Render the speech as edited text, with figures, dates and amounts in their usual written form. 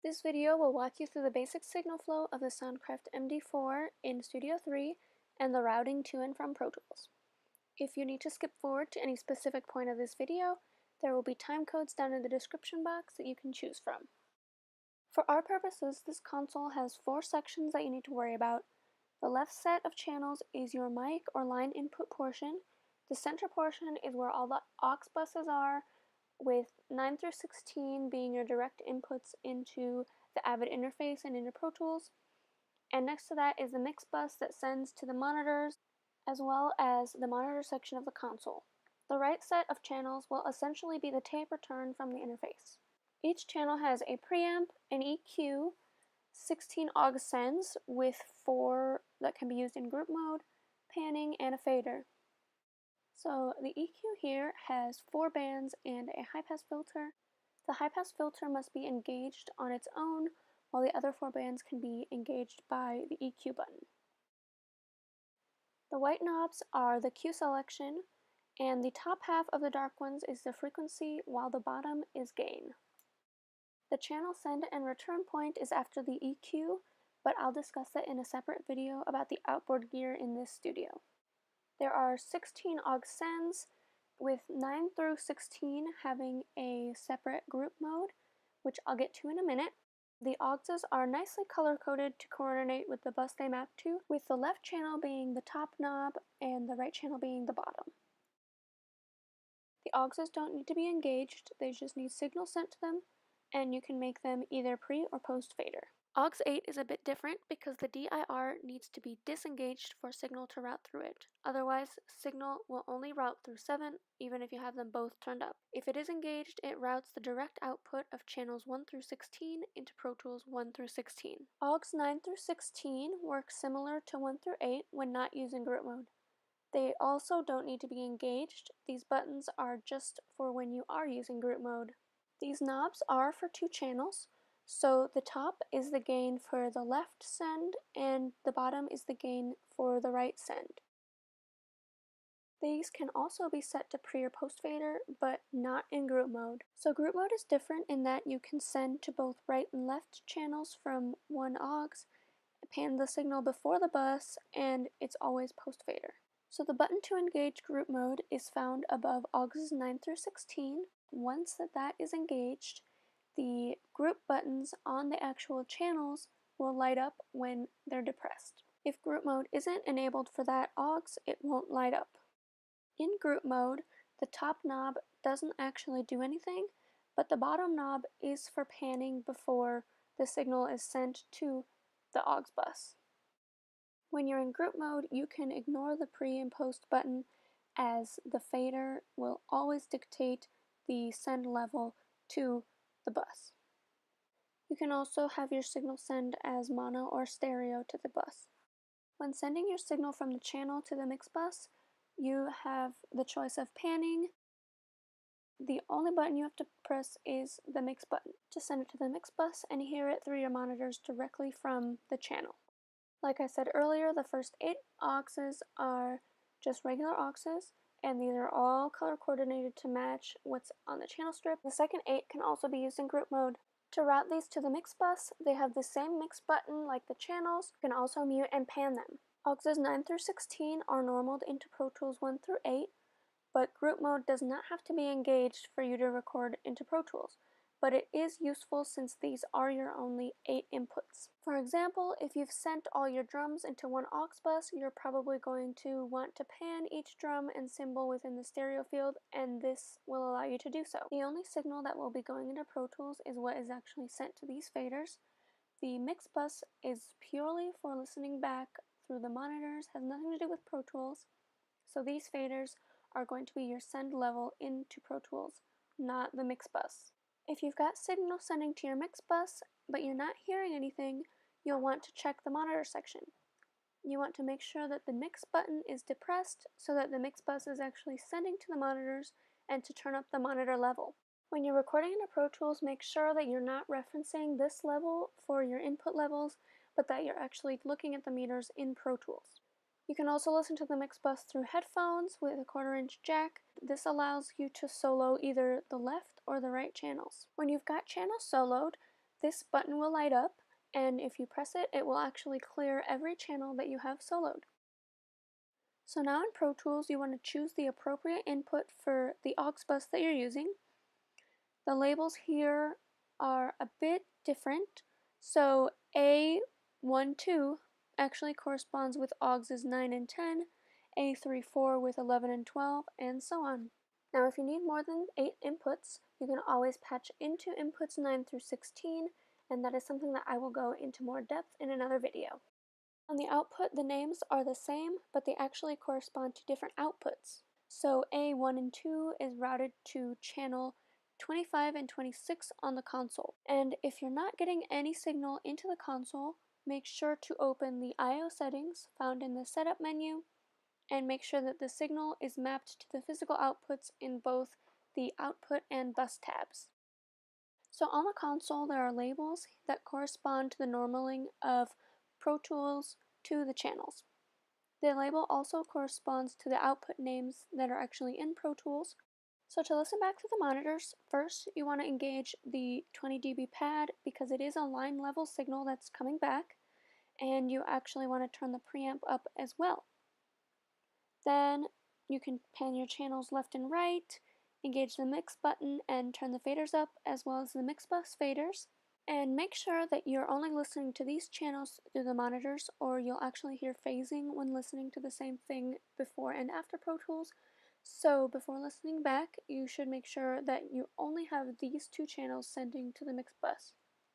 This video will walk you through the basic signal flow of the Soundcraft MD4 in Studio 3 and the routing to and from Pro Tools. If you need to skip forward to any specific point of this video, there will be time codes down in the description box that you can choose from. For our purposes, this console has 4 sections that you need to worry about. The left set of channels is your mic or line input portion. The center portion is where all the aux buses are, with 9 through 16 being your direct inputs into the Avid interface and into Pro Tools. And next to that is the mix bus that sends to the monitors, as well as the monitor section of the console. The right set of channels will essentially be the tape return from the interface. Each channel has a preamp, an EQ, 16 Aux Sends with 4 that can be used in group mode, panning, and a fader. So the EQ here has 4 bands and a high-pass filter. The high-pass filter must be engaged on its own, while the other 4 bands can be engaged by the EQ button. The white knobs are the Q selection, and the top half of the dark ones is the frequency, while the bottom is gain. The channel send and return point is after the EQ, but I'll discuss that in a separate video about the outboard gear in this studio. There are 16 Aux Sends, with 9 through 16 having a separate group mode, which I'll get to in a minute. The auxes are nicely color-coded to coordinate with the bus they map to, with the left channel being the top knob and the right channel being the bottom. The auxes don't need to be engaged, they just need signal sent to them, and you can make them either pre or post fader. Aux 8 is a bit different because the DIR needs to be disengaged for signal to route through it. Otherwise, signal will only route through 7, even if you have them both turned up. If it is engaged, it routes the direct output of channels 1 through 16 into Pro Tools 1 through 16. Aux 9 through 16 work similar to 1 through 8 when not using group mode. They also don't need to be engaged. These buttons are just for when you are using group mode. These knobs are for 2 channels. So the top is the gain for the left send and the bottom is the gain for the right send. These can also be set to pre or post fader, but not in group mode. So group mode is different in that you can send to both right and left channels from one aux, pan the signal before the bus, and it's always post fader. So the button to engage group mode is found above auxes 9 through 16. Once that is engaged, the group buttons on the actual channels will light up when they're depressed. If group mode isn't enabled for that aux, it won't light up. In group mode, the top knob doesn't actually do anything, but the bottom knob is for panning before the signal is sent to the aux bus. When you're in group mode, you can ignore the pre and post button, as the fader will always dictate the send level to the bus. You can also have your signal send as mono or stereo to the bus. When sending your signal from the channel to the mix bus, you have the choice of panning. The only button you have to press is the mix button to send it to the mix bus and hear it through your monitors directly from the channel. Like I said earlier, the first 8 auxes are just regular auxes, and these are all color coordinated to match what's on the channel strip. The second 8 can also be used in group mode. To route these to the mix bus, they have the same mix button like the channels. You can also mute and pan them. Auxes 9 through 16 are normaled into Pro Tools 1 through 8, but group mode does not have to be engaged for you to record into Pro Tools, but it is useful since these are your only 8 inputs. For example, if you've sent all your drums into one aux bus, you're probably going to want to pan each drum and cymbal within the stereo field, and this will allow you to do so. The only signal that will be going into Pro Tools is what is actually sent to these faders. The mix bus is purely for listening back through the monitors, has nothing to do with Pro Tools, so these faders are going to be your send level into Pro Tools, not the mix bus. If you've got signal sending to your mix bus, but you're not hearing anything, you'll want to check the monitor section. You want to make sure that the mix button is depressed so that the mix bus is actually sending to the monitors and to turn up the monitor level. When you're recording into Pro Tools, make sure that you're not referencing this level for your input levels, but that you're actually looking at the meters in Pro Tools. You can also listen to the mix bus through headphones with a 1/4-inch jack. This allows you to solo either the left or the right channels. When you've got channels soloed, this button will light up, and if you press it, it will actually clear every channel that you have soloed. So now in Pro Tools, you want to choose the appropriate input for the aux bus that you're using. The labels here are a bit different. So A12 actually corresponds with auxes 9 and 10, A34 with 11 and 12, and so on. Now if you need more than 8 inputs, you can always patch into inputs 9 through 16, and that is something that I will go into more depth in another video. On the output, the names are the same, but they actually correspond to different outputs. So A1 and 2 is routed to channel 25 and 26 on the console. And if you're not getting any signal into the console, make sure to open the I/O settings found in the setup menu and make sure that the signal is mapped to the physical outputs in both the output and bus tabs. So on the console, there are labels that correspond to the normaling of Pro Tools to the channels. The label also corresponds to the output names that are actually in Pro Tools. So to listen back to the monitors, first you want to engage the 20 dB pad because it is a line level signal that's coming back, and you actually want to turn the preamp up as well. Then you can pan your channels left and right, engage the mix button and turn the faders up as well as the mix bus faders. And make sure that you're only listening to these channels through the monitors, or you'll actually hear phasing when listening to the same thing before and after Pro Tools. So before listening back, you should make sure that you only have these two channels sending to the mix bus.